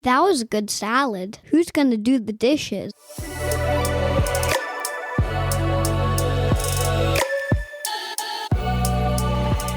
That was a good salad. Who's going to do the dishes?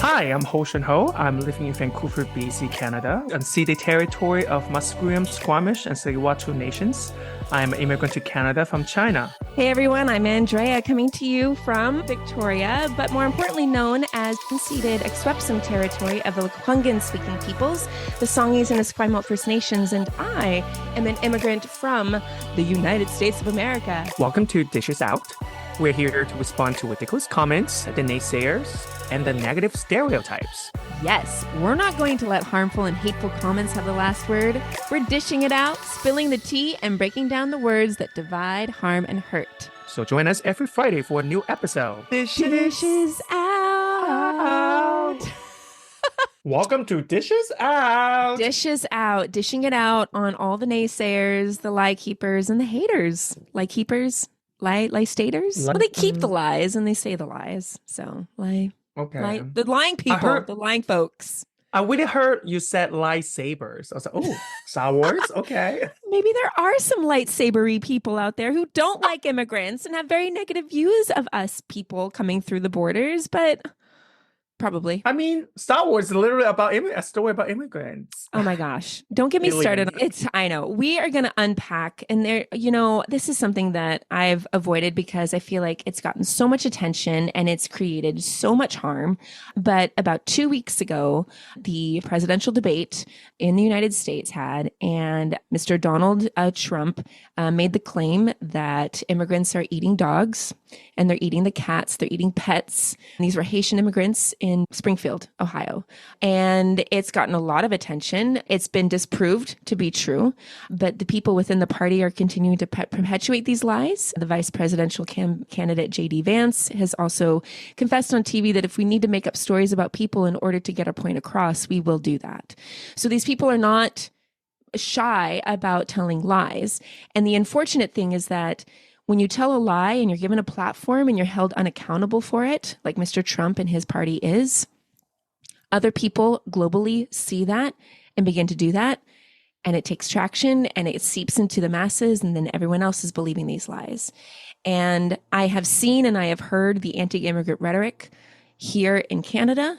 Hi, I'm Haitian Ho. I'm living in Vancouver, BC, Canada, unceded territory of Musqueam, Squamish, and Tsleil-Waututh nations. I'm an immigrant to Canada from China. Hey everyone, I'm Andrea coming to you from Victoria, but more importantly known as unceded Akwesasne territory of the Lekwungen-speaking peoples, the Songhees and Esquimalt First Nations, and I am an immigrant from the United States of America. Welcome to Dishes Out. We're here to respond to ridiculous comments, the naysayers, and the negative stereotypes. Yes, we're not going to let harmful and hateful comments have the last word. We're dishing it out, spilling the tea, and breaking down the words that divide, harm, and hurt. So join us every Friday for a new episode. Dishes out. Welcome to Dishes Out. Dishes out, dishing it out on all the naysayers, the lie keepers, and the haters. Lie keepers? Lie staters? Well, they keep the lies and they say the lies. So, Okay. the lying people, the lying folks. I really heard you said lightsabers. I was like, oh, Star Wars? Okay. Maybe there are some lightsabery people out there who don't like immigrants and have very negative views of us people coming through the borders, but probably. I mean, Star Wars is literally about a story about immigrants. Oh my gosh. Don't get me started. I know. We are going to unpack, and this is something that I've avoided because I feel like it's gotten so much attention and it's created so much harm. But about 2 weeks ago, the presidential debate in the United States had, and Mr. Donald Trump made the claim that immigrants are eating dogs and they're eating the cats, they're eating pets. And these were Haitian immigrants in Springfield, Ohio. And it's gotten a lot of attention. It's been disproved to be true, but the people within the party are continuing to perpetuate these lies. The vice presidential candidate, J.D. Vance, has also confessed on TV that if we need to make up stories about people in order to get our point across, we will do that. So these people are not shy about telling lies. And the unfortunate thing is that when you tell a lie and you're given a platform and you're held unaccountable for it, like Mr. Trump and his party is, other people globally see that and begin to do that. And it takes traction and it seeps into the masses, and then everyone else is believing these lies. And I have seen and I have heard the anti-immigrant rhetoric here in Canada.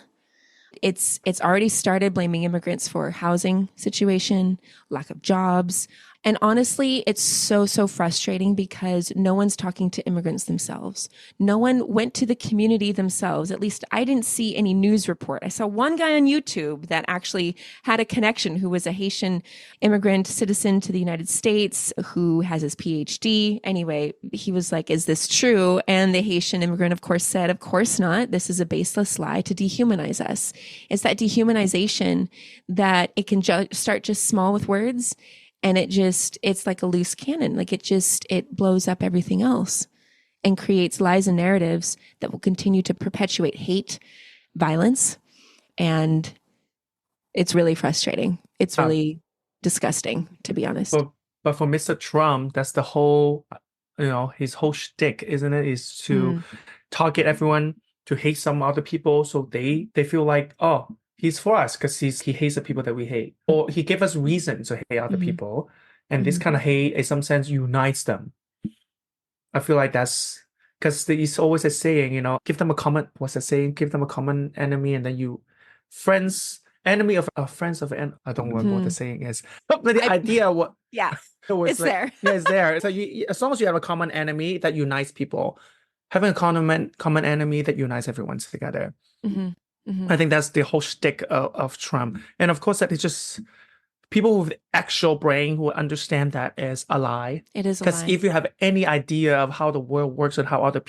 It's already started blaming immigrants for housing situation, lack of jobs. And honestly, it's so frustrating because no one's talking to immigrants themselves. No one went to the community themselves. At least I didn't see any news report. I saw one guy on YouTube that actually had a connection who was a Haitian immigrant citizen to the United States who has his PhD. Anyway, he was like, is this true? And the Haitian immigrant, of course, said, of course not. This is a baseless lie to dehumanize us. It's that dehumanization that it can start just small with words. And it's like a loose cannon. Like it blows up everything else and creates lies and narratives that will continue to perpetuate hate, violence. And it's really frustrating. It's really disgusting, to be honest. But for Mr. Trump, that's the whole, his whole shtick, isn't it? Is to target everyone, to hate some other people. So they feel like, oh, he's for us because he hates the people that we hate. Or he gave us reason to hate other people. And this kind of hate, in some sense, unites them. I feel like that's because it's always a saying, give them a common, what's the saying? Give them a common enemy and then enemy of friends of, I don't remember what the saying is. But the idea, what? Yeah, it's there. Yeah, it's there. So as long as you have a common enemy that unites people, having a common enemy that unites everyone together. I think that's the whole shtick of Trump. And of course, that is just people with actual brain who understand that as a lie. It is a lie. Because if you have any idea of how the world works and how other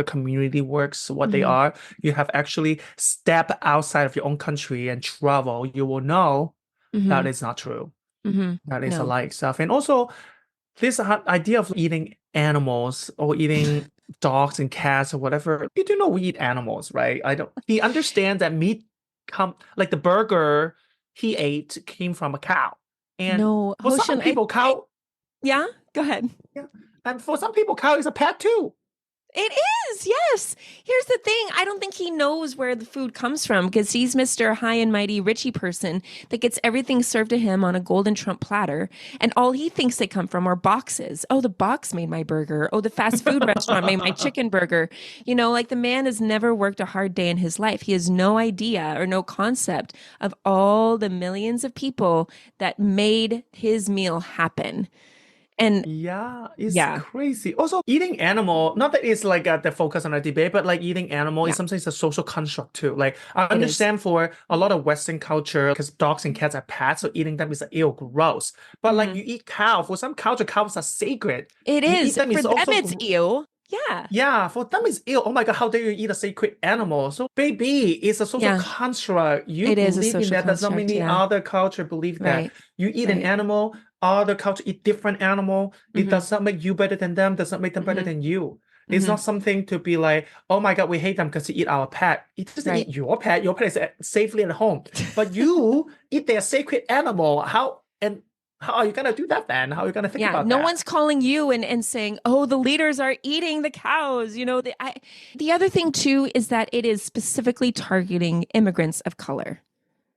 community works, what they are, you have actually step outside of your own country and travel, you will know that is not true. That is a lie itself. And also, this idea of eating animals or eating dogs and cats or whatever, you do know we eat animals, right? He understands that meat like the burger he ate came from a cow. And for some people, cow. Yeah, go ahead. Yeah. And for some people, cow is a pet too. It is, yes. Here's the thing. I don't think he knows where the food comes from because he's Mr. High and Mighty Richie person that gets everything served to him on a golden Trump platter. And all he thinks they come from are boxes. Oh, the box made my burger. Oh, the fast food restaurant made my chicken burger. Like the man has never worked a hard day in his life. He has no idea or no concept of all the millions of people that made his meal happen. And Yeah, it's yeah, crazy. Also, eating animal, not that it's like the focus on a debate, but like eating animal is yeah, sometimes a social construct too. Like I it is. understand for a lot of Western culture, because dogs and cats are pets, so eating them is like, ew, gross. But like Mhm. you eat cow, for some culture, cows are sacred. It You eat is. them For is them, also it's ew. Yeah. yeah, for them it's ill. Oh my God, how dare you eat a sacred animal? So baby, it's a social Yeah. construct. You It is a believe in social that. Does not mean construct. any Yeah. other culture believe that. Right. You eat an Right. animal, other culture eat different animal. It Mm-hmm. does not make you better than them, does not make them better Mm-hmm. than you. It's Mm-hmm. not something to be like, oh my God, we hate them because they eat our pet. It doesn't eat Right. your pet. Your pet is safely at home. But you eat their sacred animal. How are you gonna do that then? How are you gonna think Yeah. about No that? one's calling you and saying, oh, the leaders are eating the cows. The other thing, too, is that it is specifically targeting immigrants of color.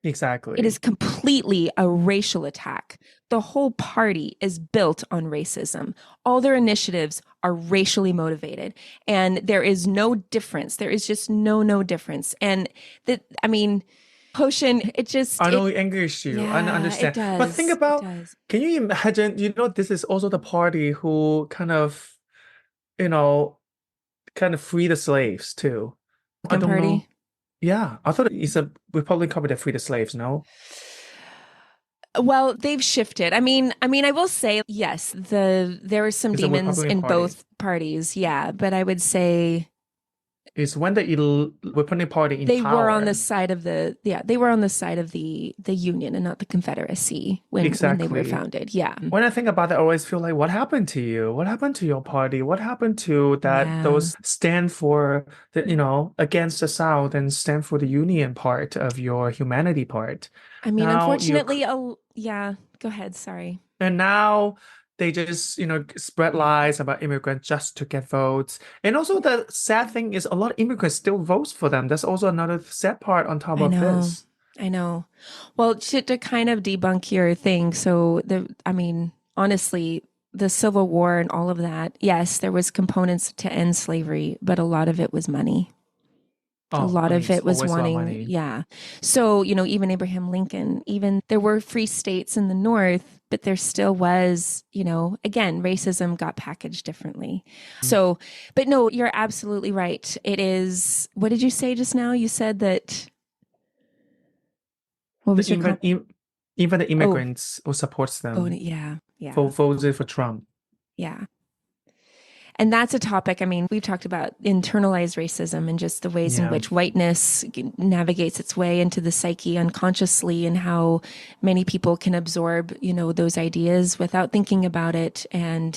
It is Exactly. completely a racial attack. The whole party is built on racism. All their initiatives are racially motivated, and there is no difference. There is just no difference. And that, I mean, Potion, I know it angers you. I yeah, it understand. But think does. It about, does. can you imagine, this is also the party who you know, kind of free the slaves too. I Republican don't know. Party. Yeah, I thought it's a Republican party that free the slaves, no? Well, they've shifted. I will say yes, there are some It's a demons Republican in party. both parties, yeah, but I would say It's when the Republican party in they were on the power. side of they were on the side of the Union and not the Confederacy when they were Exactly. founded. Yeah. When I think about that, I always feel like, what happened to you? What happened to your party? What happened to that? Yeah. Those stand for against the South and stand for the Union part of your humanity part. Now you Unfortunately, yeah, go ahead, sorry. and now they just spread lies about immigrants just to get votes. And also the sad thing is a lot of immigrants still votes for them. That's also another sad part on top I of know. this. I know. Well, to kind of debunk your thing, so honestly, the Civil War and all of that, yes, there was components to end slavery, but a lot of it was money. A Oh, lot money of is it was always about wanting, money. yeah. So, even Abraham Lincoln, even there were free states in the North, but there still was, again, racism got packaged differently. So, but no, you're absolutely right. It is, what did you say just now? You said that, what The was your comment? even the Oh, immigrants who supports them yeah, yeah, voted for Trump. yeah. And that's a topic. We've talked about internalized racism and just the ways in Yeah. which whiteness navigates its way into the psyche unconsciously and how many people can absorb, those ideas without thinking about it. And,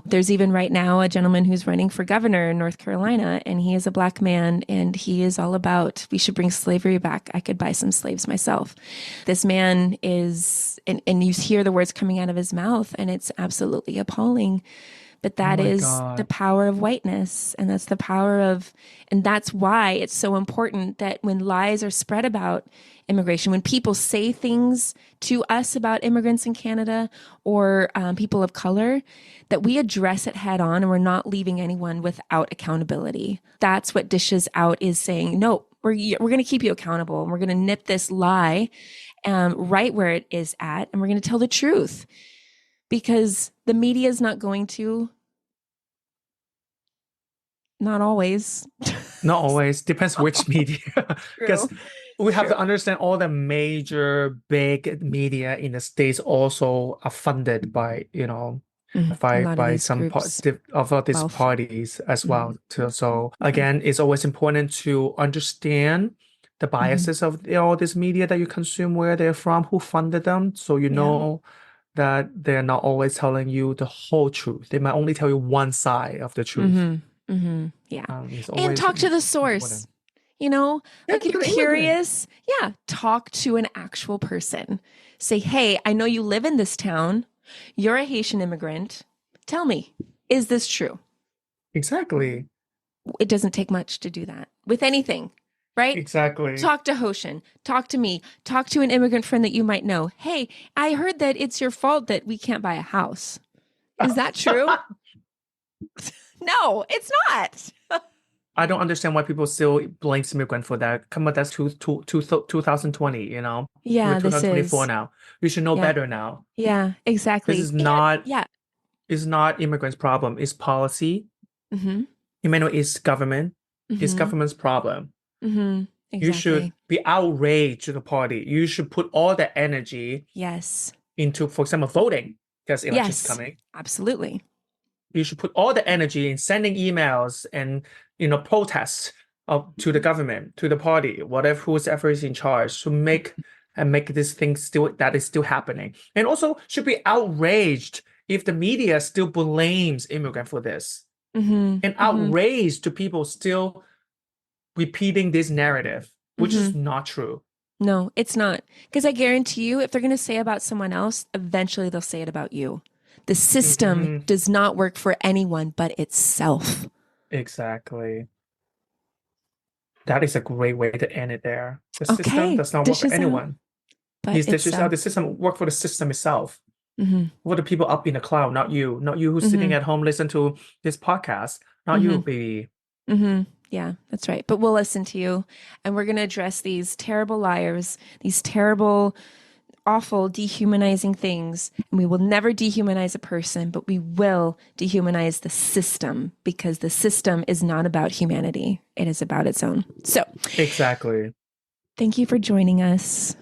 there's even right now a gentleman who's running for governor in North Carolina, and he is a black man, and he is all about, we should bring slavery back. I could buy some slaves myself. This man is, and you hear the words coming out of his mouth, and it's absolutely appalling. But Oh that my is the God. power of whiteness. And that's the power of, and that's why it's so important that when lies are spread about immigration, when people say things to us about immigrants in Canada or people of color, that we address it head on and we're not leaving anyone without accountability. That's what Dishes Out is saying. No, we're going to keep you accountable and we're going to nip this lie right where it is at. And we're going to tell the truth because the media is not going to. Not always. Not always. Depends which media. True. Because we have to True. understand all the major big media in the States also are funded by, A lot of by these some groups, of all these wealth. parties as Mhm. well too. So Yeah. again, it's always important to understand the Mhm. biases of all this media that you consume, where they're from, who funded them, so you Yeah. know that they're not always telling you the whole truth. They might only tell you one side of the truth. Yeah. It's And always talk to the important. source. Yeah, Like to you're the immigrant. curious. Yeah. Talk to an actual person. Say, hey, I know you live in this town. You're a Haitian immigrant. Tell me, is this true? Exactly. It doesn't take much to do that with anything, right? Exactly. Talk to Hoshin, talk to me, talk to an immigrant friend that you might know. Hey, I heard that it's your fault that we can't buy a house. Is that true? No, it's not. I don't understand why people still blame immigrant for that. Come on, that's 2020, you know? Yeah, We're this 2024 is. now. We should know Yeah. better now. Yeah, exactly. This is not Yeah. is not immigrants' problem. It's policy. Mm-hmm. Emmanuel, it's government. It's Mm-hmm. government's problem. Mm-hmm. You should Exactly. be outraged to the party. You should put all the energy Yes. into, for example, voting because elections Yes. coming. Absolutely. You should put all the energy in sending emails and protests to the government, to the party, whatever whoever is in charge to make this thing still happening. And also should be outraged if the media still blames immigrant for this. Mm-hmm. And outraged to people still repeating this narrative, which is not true. No, it's not. Because I guarantee you, if they're going to say about someone else, eventually they'll say it about you. The system does not work for anyone but itself. Exactly. That is a great way to end it there. The system Okay, does not work for dishes out, anyone. but These dishes itself. out. The system work for the system itself. Mm-hmm. For the people up in the cloud, not you. Not you who's sitting at home listen to this podcast. Not you, baby. Mm-hmm. Yeah, that's right. But we'll listen to you. And we're going to address these terrible liars, these terrible, awful, dehumanizing things. And we will never dehumanize a person, but we will dehumanize the system because the system is not about humanity. It is about its own. So Exactly. thank you for joining us.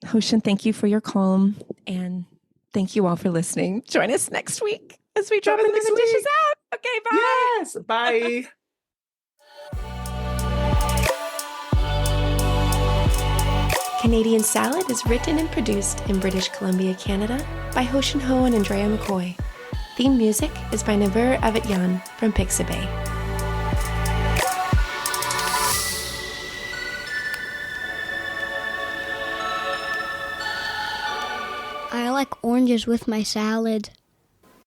Hoshin, thank you for your calm. And thank you all for listening. Join us next week as we drop into the dishes out. Okay, bye. Yes, bye. Canadian Salad is written and produced in British Columbia, Canada by Hoshin Ho and Andrea McCoy. Theme music is by Naver Avityan from Pixabay. I like oranges with my salad.